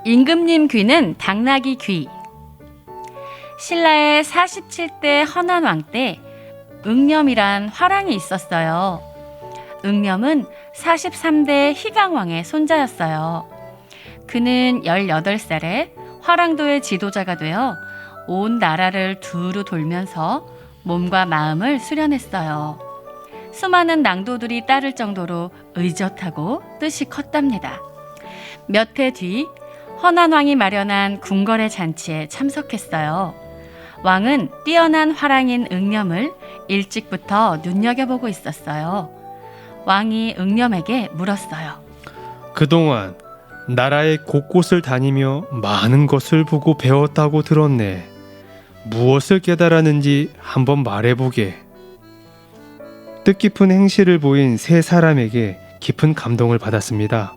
임금님 귀는 당나귀 귀. 신라의 47대 헌안왕 때 응념이란 화랑이 있었어요. 응념은 43대 희강왕의 손자였어요. 그는 18살에 화랑도의 지도자가 되어 온 나라를 두루 돌면서 몸과 마음을 수련했어요. 수많은 낭도들이 따를 정도로 의젓하고 뜻이 컸답니다. 몇 해 뒤 헌안왕이 마련한 궁궐의 잔치에 참석했어요. 왕은 뛰어난 화랑인 응념을 일찍부터 눈여겨보고 있었어요. 왕이 응념에게 물었어요. 그동안 나라의 곳곳을 다니며 많은 것을 보고 배웠다고 들었네. 무엇을 깨달았는지 한번 말해보게. 뜻깊은 행실을 보인 세 사람에게 깊은 감동을 받았습니다.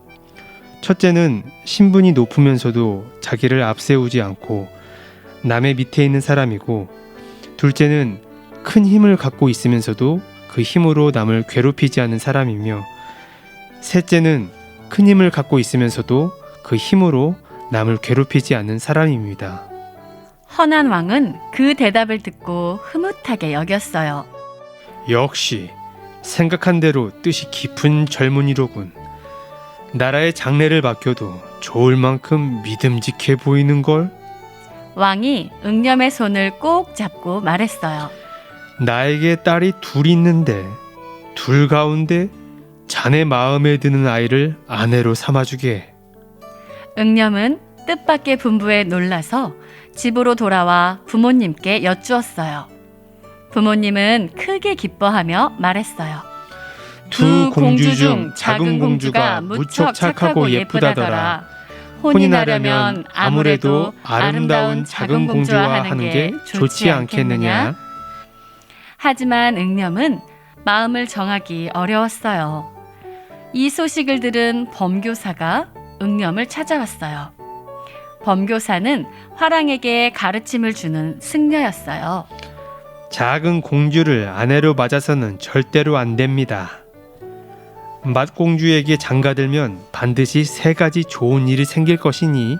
첫째는 신분이 높으면서도 자기를 앞세우지 않고 남의 밑에 있는 사람이고, 둘째는 큰 힘을 갖고 있으면서도 그 힘으로 남을 괴롭히지 않는 사람이며, 셋째는 큰 힘을 갖고 있으면서도 그 힘으로 남을 괴롭히지 않는 사람입니다. 헌안왕은 그 대답을 듣고 흐뭇하게 여겼어요. 역시 생각한 대로 뜻이 깊은 젊은이로군. 나라의 장래를 맡겨도 좋을 만큼 믿음직해 보이는걸. 왕이 응념의 손을 꼭 잡고 말했어요. 나에게 딸이 둘 있는데 둘 가운데 자네 마음에 드는 아이를 아내로 삼아주게. 응념은 뜻밖의 분부에 놀라서 집으로 돌아와 부모님께 여쭈었어요. 부모님은 크게 기뻐하며 말했어요. 두 공주 중 작은 공주가 무척 착하고 예쁘다더라. 혼이 나려면 아무래도 아름다운 작은 공주와 하는 게 좋지 않겠느냐? 하지만 응념은 마음을 정하기 어려웠어요. 이 소식을 들은 범교사가 응념을 찾아왔어요. 범교사는 화랑에게 가르침을 주는 승려였어요. 작은 공주를 아내로 맞아서는 절대로 안 됩니다. 맏공주에게 장가들면 반드시 3가지 좋은 일이 생길 것이니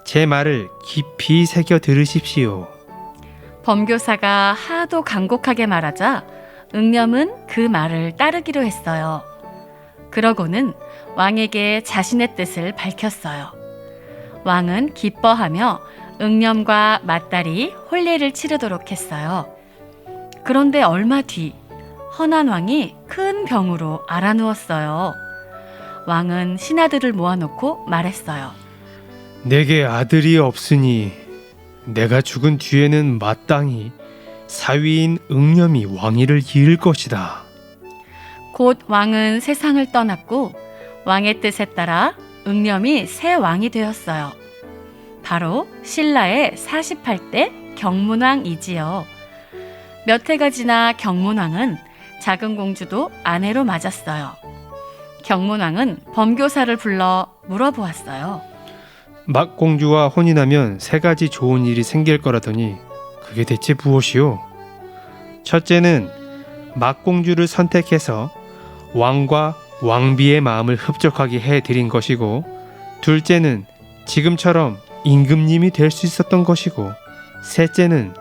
제 말을 깊이 새겨 들으십시오. 범교사가 하도 간곡하게 말하자 응념은 그 말을 따르기로 했어요. 그러고는 왕에게 자신의 뜻을 밝혔어요. 왕은 기뻐하며 응념과 맏딸이 혼례를 치르도록 했어요. 그런데 얼마 뒤 헌안왕이 큰 병으로 앓아누웠어요. 왕은 신하들을 모아놓고 말했어요. 내게 아들이 없으니 내가 죽은 뒤에는 마땅히 사위인 응념이 왕위를 이을 것이다. 곧 왕은 세상을 떠났고 왕의 뜻에 따라 응념이 새 왕이 되었어요. 바로 신라의 48대 경문왕이지요. 몇 해가 지나 경문왕은 작은 공주도 아내로 맞았어요. 경문왕은 범교사를 불러 물어보았어요. 맏공주와 혼이 나면 3가지 좋은 일이 생길 거라더니 그게 대체 무엇이오? 첫째는 맏공주를 선택해서 왕과 왕비의 마음을 흡족하게 해드린 것이고, 둘째는 지금처럼 임금님이 될 수 있었던 것이고, 셋째는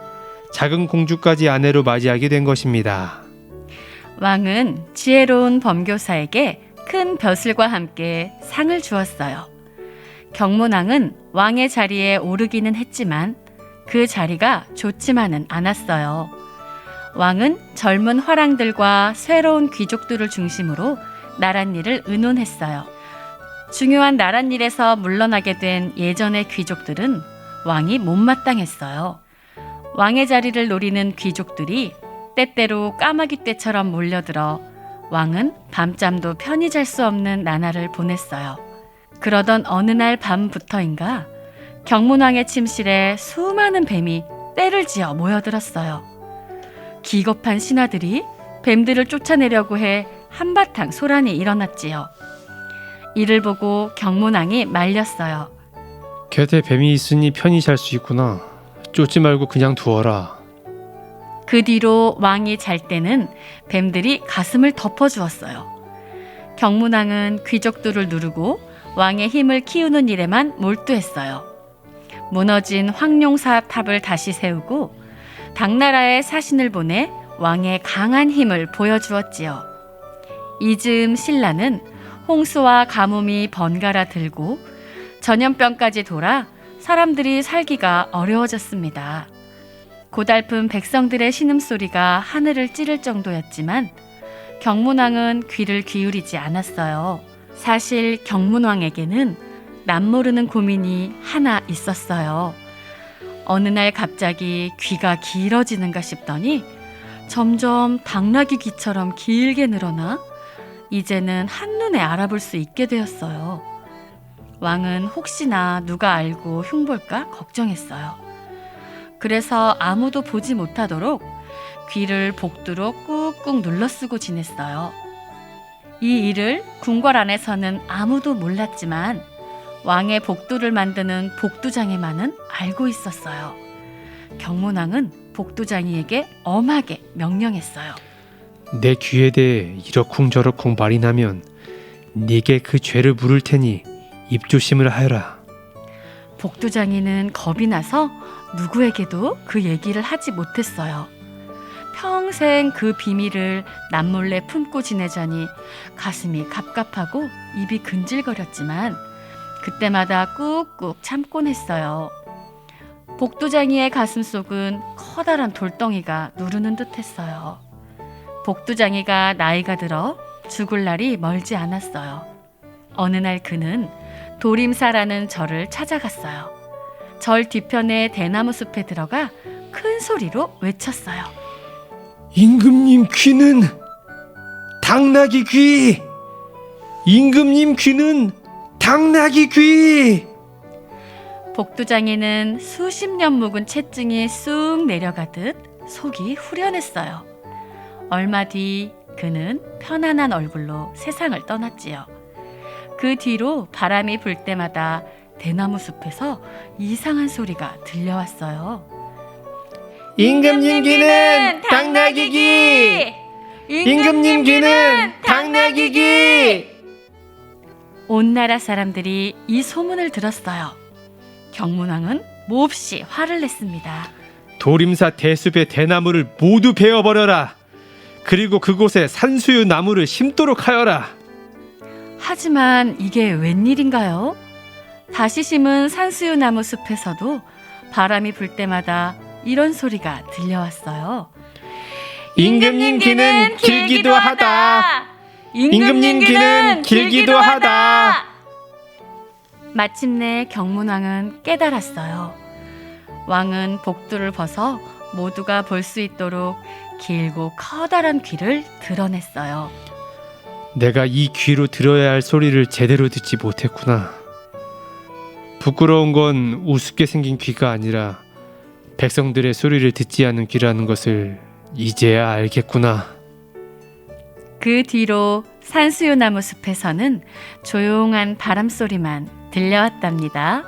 작은 공주까지 아내로 맞이하게 된 것입니다. 왕은 지혜로운 범교사에게 큰 벼슬과 함께 상을 주었어요. 경문왕은 왕의 자리에 오르기는 했지만 그 자리가 좋지만은 않았어요. 왕은 젊은 화랑들과 새로운 귀족들을 중심으로 나랏일을 의논했어요. 중요한 나랏일에서 물러나게 된 예전의 귀족들은 왕이 못마땅했어요. 왕의 자리를 노리는 귀족들이 때때로 까마귀 떼처럼 몰려들어 왕은 밤잠도 편히 잘 수 없는 나날을 보냈어요. 그러던 어느 날 밤부터인가 경문왕의 침실에 수많은 뱀이 떼를 지어 모여들었어요. 기겁한 신하들이 뱀들을 쫓아내려고 해 한바탕 소란이 일어났지요. 이를 보고 경문왕이 말렸어요. 곁에 뱀이 있으니 편히 잘 수 있구나. 쫓지 말고 그냥 두어라. 그 뒤로 왕이 잘 때는 뱀들이 가슴을 덮어주었어요. 경문왕은 귀족들을 누르고 왕의 힘을 키우는 일에만 몰두했어요. 무너진 황룡사 탑을 다시 세우고 당나라에 사신을 보내 왕의 강한 힘을 보여주었지요. 이즈음 신라는 홍수와 가뭄이 번갈아 들고 전염병까지 돌아 사람들이 살기가 어려워졌습니다. 고달픈 백성들의 신음소리가 하늘을 찌를 정도였지만 경문왕은 귀를 기울이지 않았어요. 사실 경문왕에게는 남모르는 고민이 하나 있었어요. 어느 날 갑자기 귀가 길어지는가 싶더니 점점 당나귀 귀처럼 길게 늘어나 이제는 한눈에 알아볼 수 있게 되었어요. 왕은 혹시나 누가 알고 흉볼까 걱정했어요. 그래서 아무도 보지 못하도록 귀를 복두로 꾹꾹 눌러쓰고 지냈어요. 이 일을 궁궐 안에서는 아무도 몰랐지만 왕의 복두를 만드는 복두장이만은 알고 있었어요. 경문왕은 복두장이에게 엄하게 명령했어요. 내 귀에 대해 이러쿵저러쿵 말이 나면 네게 그 죄를 물을 테니 입조심을 하여라. 복두장이는 겁이 나서 누구에게도 그 얘기를 하지 못했어요. 평생 그 비밀을 남몰래 품고 지내자니 가슴이 갑갑하고 입이 근질거렸지만 그때마다 꾹꾹 참곤 했어요. 복두장이의 가슴속은 커다란 돌덩이가 누르는 듯했어요. 복두장이가 나이가 들어 죽을 날이 멀지 않았어요. 어느 날 그는 도림사라는 절을 찾아갔어요. 절 뒤편의 대나무 숲에 들어가 큰 소리로 외쳤어요. 임금님 귀는 당나귀 귀! 임금님 귀는 당나귀 귀! 복두장이는 수십 년 묵은 채증이 쑥 내려가듯 속이 후련했어요. 얼마 뒤 그는 편안한 얼굴로 세상을 떠났지요. 그 뒤로 바람이 불 때마다 대나무 숲에서 이상한 소리가 들려왔어요. 임금님 귀는 당나귀 귀! 임금님 귀는 당나귀 귀! 온 나라 사람들이 이 소문을 들었어요. 경문왕은 몹시 화를 냈습니다. 도림사 대숲의 대나무를 모두 베어버려라. 그리고 그곳에 산수유 나무를 심도록 하여라. 하지만 이게 웬일인가요? 다시 심은 산수유 나무 숲에서도 바람이 불 때마다 이런 소리가 들려왔어요. 임금님 귀는 길기도 하다. 임금님 귀는 길기도 하다. 마침내 경문왕은 깨달았어요. 왕은 복두를 벗어 모두가 볼 수 있도록 길고 커다란 귀를 드러냈어요. 내가 이 귀로 들어야 할 소리를 제대로 듣지 못했구나. 부끄러운 건 우습게 생긴 귀가 아니라 백성들의 소리를 듣지 않는 귀라는 것을 이제야 알겠구나. 그 뒤로 산수유나무 숲에서는 조용한 바람소리만 들려왔답니다.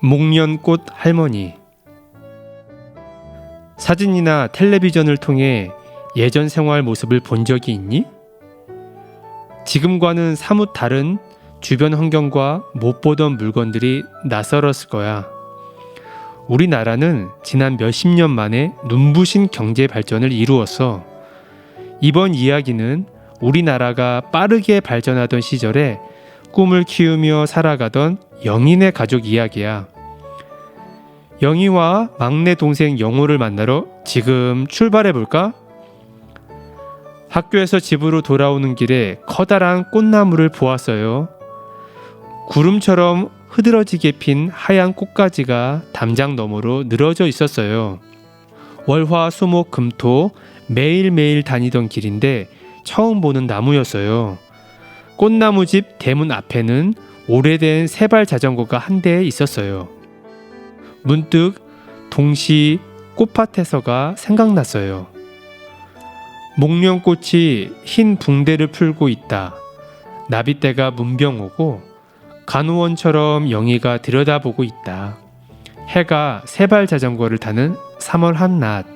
목련꽃 할머니. 사진이나 텔레비전을 통해 예전 생활 모습을 본 적이 있니? 지금과는 사뭇 다른 주변 환경과 못 보던 물건들이 낯설었을 거야. 우리나라는 지난 몇십 년 만에 눈부신 경제 발전을 이루었어. 이번 이야기는 우리나라가 빠르게 발전하던 시절에 꿈을 키우며 살아가던 영인의 가족 이야기야. 영희와 막내 동생 영호를 만나러 지금 출발해볼까? 학교에서 집으로 돌아오는 길에 커다란 꽃나무를 보았어요. 구름처럼 흐드러지게 핀 하얀 꽃가지가 담장 너머로 늘어져 있었어요. 월화 수목 금토 매일매일 다니던 길인데 처음 보는 나무였어요. 꽃나무집 대문 앞에는 오래된 세발 자전거가 한 대 있었어요. 문득 동시 꽃밭에서가 생각났어요. 목련꽃이 흰 붕대를 풀고 있다. 나비떼가 문병 오고 간호원처럼 영희가 들여다보고 있다. 해가 세발 자전거를 타는 3월 한낮.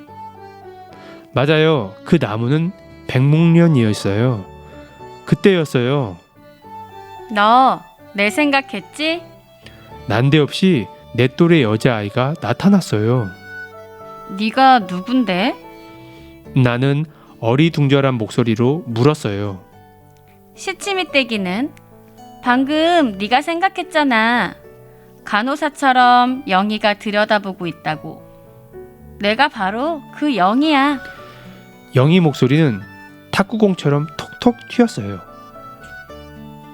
맞아요. 그 나무는 백목련이었어요. 그때였어요. 너 내 생각했지? 난데없이 내 또래 여자아이가 나타났어요. 네가 누군데? 나는 어리둥절한 목소리로 물었어요. 시치미떼기는 방금 네가 생각했잖아. 간호사처럼 영희가 들여다보고 있다고. 내가 바로 그 영희야. 영희 목소리는 탁구공처럼 톡톡 튀었어요.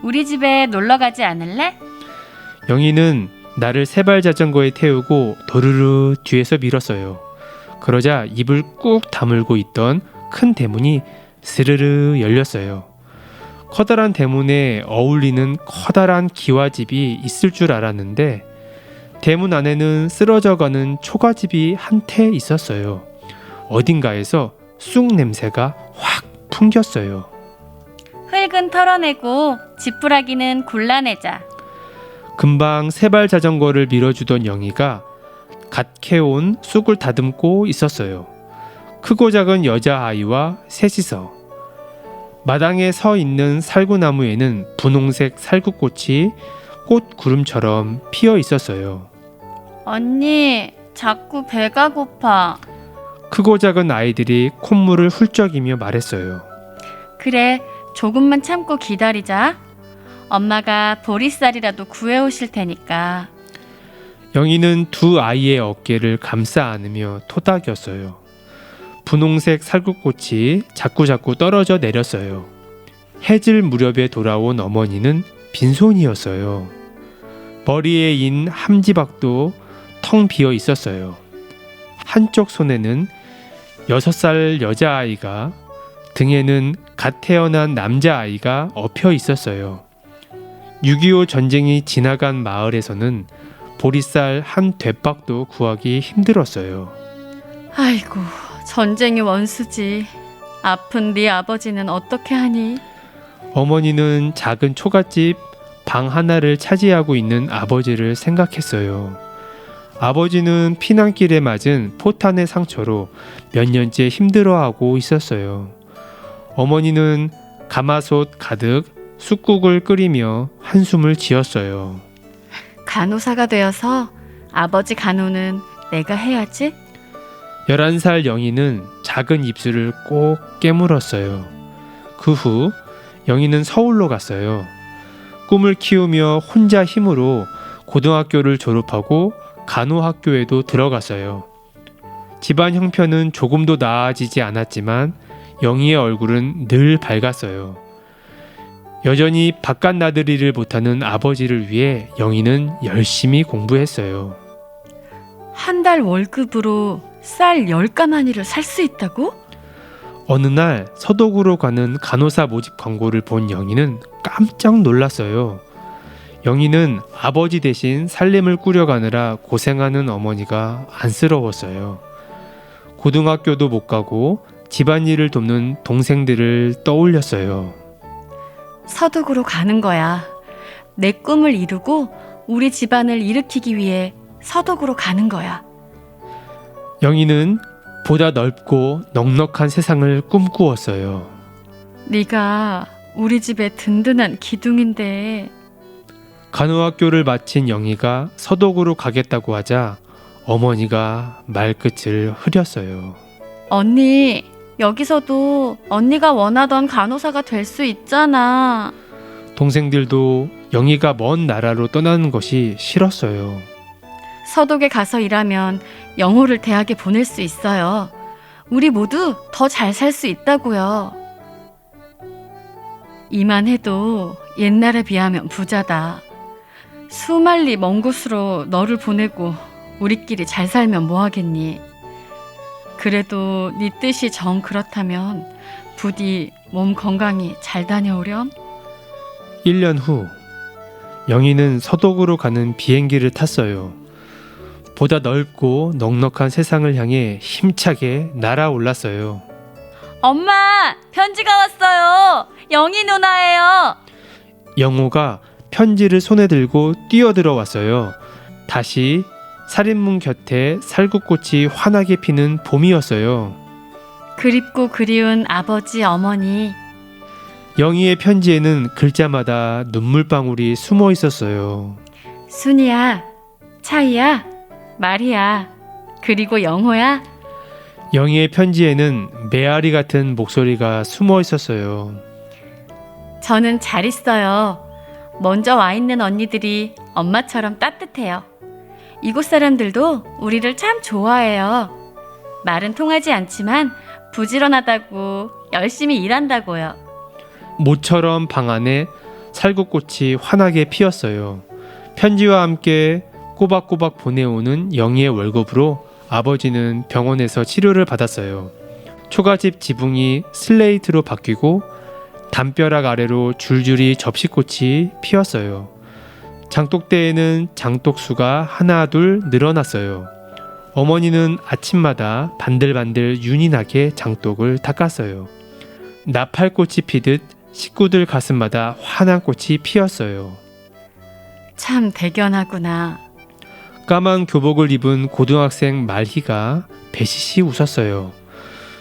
우리 집에 놀러 가지 않을래? 영희는 나를 세발 자전거에 태우고 도르르 뒤에서 밀었어요. 그러자 입을 꾹 다물고 있던 큰 대문이 스르르 열렸어요. 커다란 대문에 어울리는 커다란 기와집이 있을 줄 알았는데 대문 안에는 쓰러져가는 초가집이 한 태 있었어요. 어딘가에서 쑥 냄새가 확 풍겼어요. 흙은 털어내고 지푸라기는 골라내자. 금방 세발 자전거를 밀어주던 영희가 갓 캐온 쑥을 다듬고 있었어요. 크고 작은 여자아이와 셋이서. 마당에 서 있는 살구나무에는 분홍색 살구꽃이 꽃구름처럼 피어 있었어요. 언니, 자꾸 배가 고파. 크고 작은 아이들이 콧물을 훌쩍이며 말했어요. 그래, 조금만 참고 기다리자. 엄마가 보리쌀이라도 구해오실 테니까. 영희는 두 아이의 어깨를 감싸 안으며 토닥였어요. 분홍색 살구꽃이 자꾸자꾸 떨어져 내렸어요. 해질 무렵에 돌아온 어머니는 빈손이었어요. 머리에 인 함지박도 텅 비어 있었어요. 한쪽 손에는 6살 여자아이가, 등에는 갓 태어난 남자아이가 엎여 있었어요. 6.25 전쟁이 지나간 마을에서는 보리쌀 한 되박도 구하기 힘들었어요. 아이고, 전쟁의 원수지. 아픈 네 아버지는 어떻게 하니? 어머니는 작은 초가집 방 하나를 차지하고 있는 아버지를 생각했어요. 아버지는 피난길에 맞은 포탄의 상처로 몇 년째 힘들어하고 있었어요. 어머니는 가마솥 가득 쑥국을 끓이며 한숨을 지었어요. 간호사가 되어서 아버지 간호는 내가 해야지? 11살 영희는 작은 입술을 꼭 깨물었어요. 그 후 영희는 서울로 갔어요. 꿈을 키우며 혼자 힘으로 고등학교를 졸업하고 간호학교에도 들어갔어요. 집안 형편은 조금도 나아지지 않았지만 영희의 얼굴은 늘 밝았어요. 여전히 바깥 나들이를 못하는 아버지를 위해 영희는 열심히 공부했어요. 한 달 월급으로 쌀 10가마니를 살 수 있다고? 어느 날 서독으로 가는 간호사 모집 광고를 본 영희는 깜짝 놀랐어요. 영희는 아버지 대신 살림을 꾸려가느라 고생하는 어머니가 안쓰러웠어요. 고등학교도 못 가고 집안일을 돕는 동생들을 떠올렸어요. 서독으로 가는 거야. 내 꿈을 이루고 우리 집안을 일으키기 위해 서독으로 가는 거야. 영희는 보다 넓고 넉넉한 세상을 꿈꾸었어요. 네가 우리 집의 든든한 기둥인데. 간호학교를 마친 영희가 서독으로 가겠다고 하자 어머니가 말끝을 흐렸어요. 언니, 여기서도 언니가 원하던 간호사가 될 수 있잖아. 동생들도 영희가 먼 나라로 떠나는 것이 싫었어요. 서독에 가서 일하면 영호를 대학에 보낼 수 있어요. 우리 모두 더 잘 살 수 있다고요. 이만해도 옛날에 비하면 부자다. 수만리 먼 곳으로 너를 보내고 우리끼리 잘 살면 뭐하겠니? 그래도 네 뜻이 정 그렇다면 부디 몸 건강히 잘 다녀오렴. 1년 후 영희는 서독으로 가는 비행기를 탔어요. 보다 넓고 넉넉한 세상을 향해 힘차게 날아올랐어요. 엄마, 편지가 왔어요. 영희 누나예요. 영호가 편지를 손에 들고 뛰어들어 왔어요. 다시 살인문 곁에 살구꽃이 환하게 피는 봄이었어요. 그립고 그리운 아버지, 어머니. 영희의 편지에는 글자마다 눈물방울이 숨어 있었어요. 순이야, 차이야, 마리야, 그리고 영호야. 영희의 편지에는 메아리 같은 목소리가 숨어 있었어요. 저는 잘 있어요. 먼저 와 있는 언니들이 엄마처럼 따뜻해요. 이곳 사람들도 우리를 참 좋아해요. 말은 통하지 않지만 부지런하다고 열심히 일한다고요. 모처럼 방 안에 살구꽃이 환하게 피었어요. 편지와 함께 꼬박꼬박 보내오는 영희의 월급으로 아버지는 병원에서 치료를 받았어요. 초가집 지붕이 슬레이트로 바뀌고 담벼락 아래로 줄줄이 접시꽃이 피었어요. 장독대에는 장독수가 하나 둘 늘어났어요. 어머니는 아침마다 반들반들 윤이 나게 장독을 닦았어요. 나팔꽃이 피듯 식구들 가슴마다 환한 꽃이 피었어요. 참 대견하구나. 까만 교복을 입은 고등학생 말희가 배시시 웃었어요.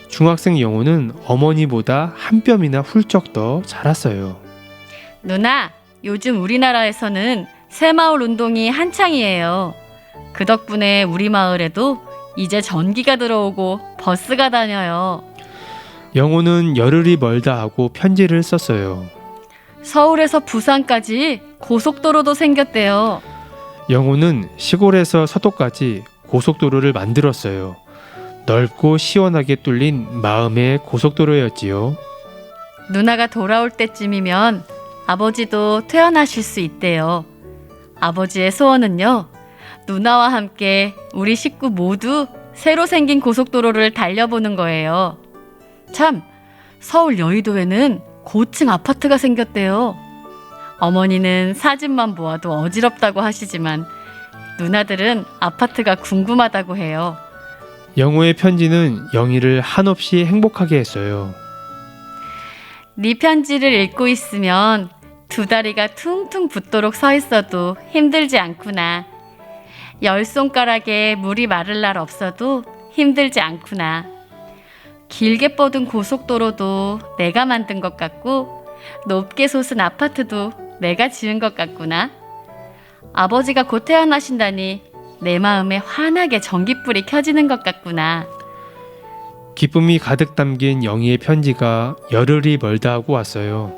중학생 영호는 어머니보다 한 뼘이나 훌쩍 더 자랐어요. 누나, 요즘 우리나라에서는 새마을 운동이 한창이에요. 그 덕분에 우리 마을에도 이제 전기가 들어오고 버스가 다녀요. 영호는 열흘이 멀다 하고 편지를 썼어요. 서울에서 부산까지 고속도로도 생겼대요. 영호는 시골에서 서도까지 고속도로를 만들었어요. 넓고 시원하게 뚫린 마음의 고속도로였지요. 누나가 돌아올 때쯤이면 아버지도 퇴원하실 수 있대요. 아버지의 소원은요, 누나와 함께 우리 식구 모두 새로 생긴 고속도로를 달려보는 거예요. 참, 서울 여의도에는 고층 아파트가 생겼대요. 어머니는 사진만 보아도 어지럽다고 하시지만 누나들은 아파트가 궁금하다고 해요. 영호의 편지는 영희를 한없이 행복하게 했어요. 네 편지를 읽고 있으면 두 다리가 퉁퉁 붓도록 서 있어도 힘들지 않구나. 열 손가락에 물이 마를 날 없어도 힘들지 않구나. 길게 뻗은 고속도로도 내가 만든 것 같고 높게 솟은 아파트도 내가 지은 것 같구나. 아버지가 곧 태어나신다니 내 마음에 환하게 전깃불이 켜지는 것 같구나. 기쁨이 가득 담긴 영희의 편지가 열흘이 멀다 하고 왔어요.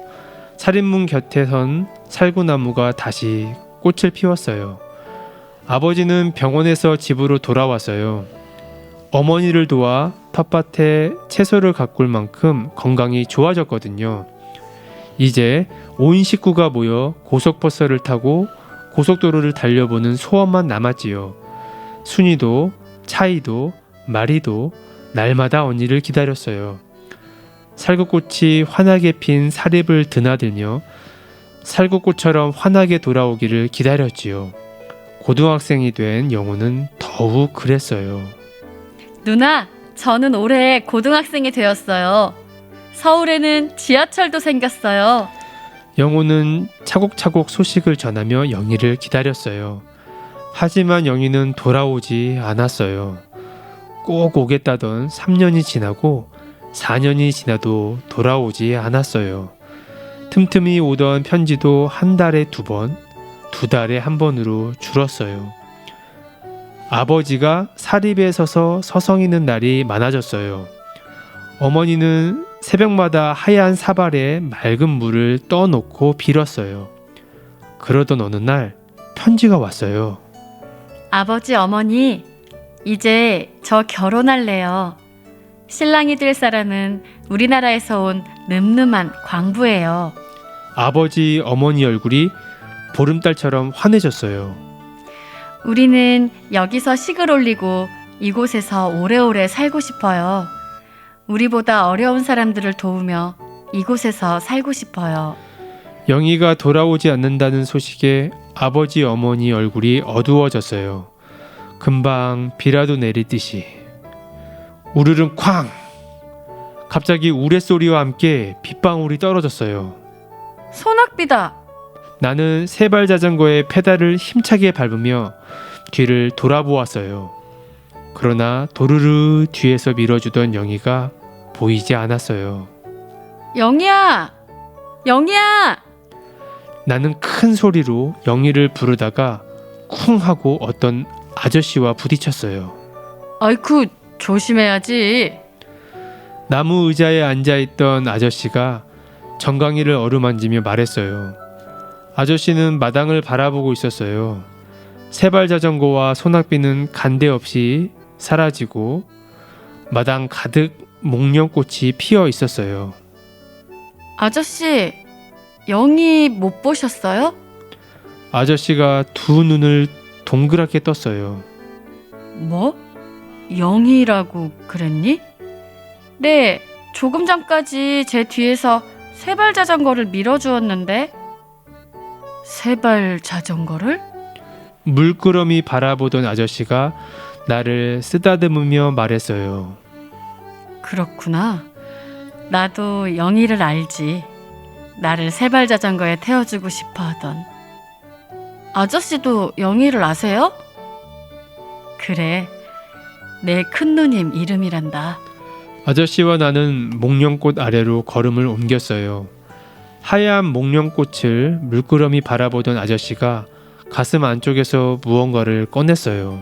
살인문 곁에 선 살구나무가 다시 꽃을 피웠어요. 아버지는 병원에서 집으로 돌아왔어요. 어머니를 도와 텃밭에 채소를 가꿀 만큼 건강이 좋아졌거든요. 이제 온 식구가 모여 고속버스를 타고 고속도로를 달려보는 소원만 남았지요. 순이도, 차이도, 마리도 날마다 언니를 기다렸어요. 살구꽃이 환하게 핀 사립을 드나들며 살구꽃처럼 환하게 돌아오기를 기다렸지요. 고등학생이 된 영호는 더욱 그랬어요. 누나, 저는 올해 고등학생이 되었어요. 서울에는 지하철도 생겼어요. 영호는 차곡차곡 소식을 전하며 영희를 기다렸어요. 하지만 영희는 돌아오지 않았어요. 꼭 오겠다던 3년이 지나고 4년이 지나도 돌아오지 않았어요. 틈틈이 오던 편지도 한 달에 2번, 2달에 1번으로 줄었어요. 아버지가 사립에 서서 서성이는 날이 많아졌어요. 어머니는 새벽마다 하얀 사발에 맑은 물을 떠놓고 빌었어요. 그러던 어느 날 편지가 왔어요. 아버지, 어머니, 이제 저 결혼할래요. 신랑이 될 사람은 우리나라에서 온 늠름한 광부예요. 아버지, 어머니 얼굴이 보름달처럼 환해졌어요. 우리는 여기서 식을 올리고 이곳에서 오래오래 살고 싶어요. 우리보다 어려운 사람들을 도우며 이곳에서 살고 싶어요. 영희가 돌아오지 않는다는 소식에 아버지 어머니 얼굴이 어두워졌어요. 금방 비라도 내리듯이. 우르릉 쾅! 갑자기 우레소리와 함께 빗방울이 떨어졌어요. 소낙비다. 나는 세발 자전거의 페달을 힘차게 밟으며 뒤를 돌아보았어요. 그러나 도르르 뒤에서 밀어주던 영희가 보이지 않았어요. 영희야! 영희야! 나는 큰 소리로 영희를 부르다가 쿵 하고 어떤 아저씨와 부딪혔어요. 아이쿠, 조심해야지. 나무 의자에 앉아있던 아저씨가 정강이를 어루만지며 말했어요. 아저씨는 마당을 바라보고 있었어요. 세발 자전거와 소낙비는 간데없이 사라지고 마당 가득 목련꽃이 피어 있었어요. 아저씨, 영희 못 보셨어요? 아저씨가 두 눈을 동그랗게 떴어요. 뭐? 영희라고 그랬니? 네, 조금 전까지 제 뒤에서 세발 자전거를 밀어주었는데. 세발 자전거를? 물끄러미 바라보던 아저씨가 나를 쓰다듬으며 말했어요. 그렇구나. 나도 영희를 알지. 나를 세발 자전거에 태워주고 싶어 하던. 아저씨도 영희를 아세요? 그래, 내 큰누님 이름이란다. 아저씨와 나는 목련꽃 아래로 걸음을 옮겼어요. 하얀 목련꽃을 물끄러미 바라보던 아저씨가 가슴 안쪽에서 무언가를 꺼냈어요.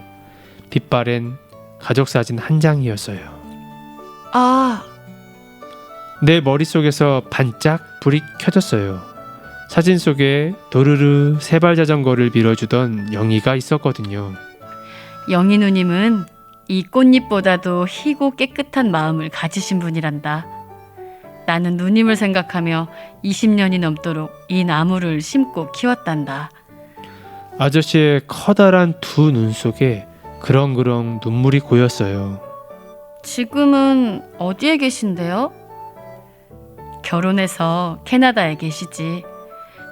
빛바랜 가족사진 한 장이었어요. 아, 내 머릿속에서 반짝 불이 켜졌어요. 사진 속에 도르르 세발 자전거를 밀어주던 영희가 있었거든요. 영희 누님은 이 꽃잎보다도 희고 깨끗한 마음을 가지신 분이란다. 나는 누님을 생각하며 20년이 넘도록 이 나무를 심고 키웠단다. 아저씨의 커다란 두 눈 속에 그렁그렁 눈물이 고였어요. 지금은 어디에 계신데요? 결혼해서 캐나다에 계시지.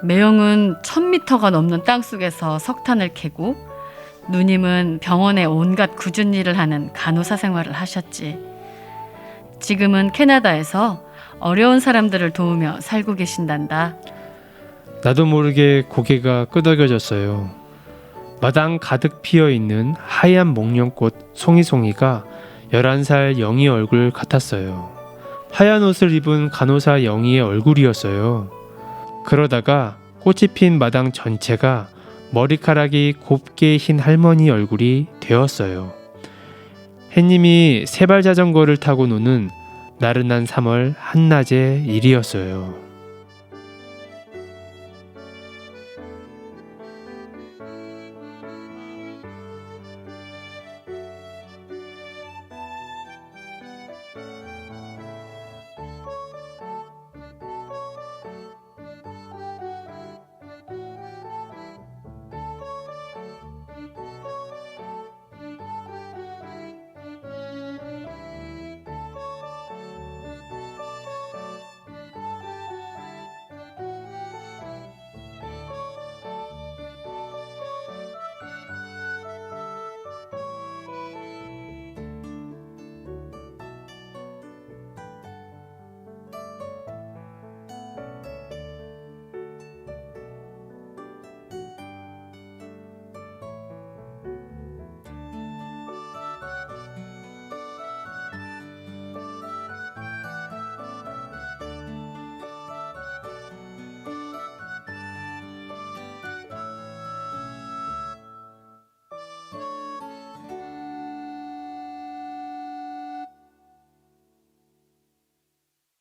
매형은 1000m가 넘는 땅속에서 석탄을 캐고 누님은 병원에 온갖 굳은 일을 하는 간호사 생활을 하셨지. 지금은 캐나다에서 어려운 사람들을 도우며 살고 계신단다. 나도 모르게 고개가 끄덕여졌어요. 마당 가득 피어있는 하얀 목련꽃 송이송이가 11살 영희 얼굴 같았어요. 하얀 옷을 입은 간호사 영희의 얼굴이었어요. 그러다가 꽃이 핀 마당 전체가 머리카락이 곱게 흰 할머니 얼굴이 되었어요. 햇님이 세발 자전거를 타고 노는 나른한 3월 한낮의 일이었어요.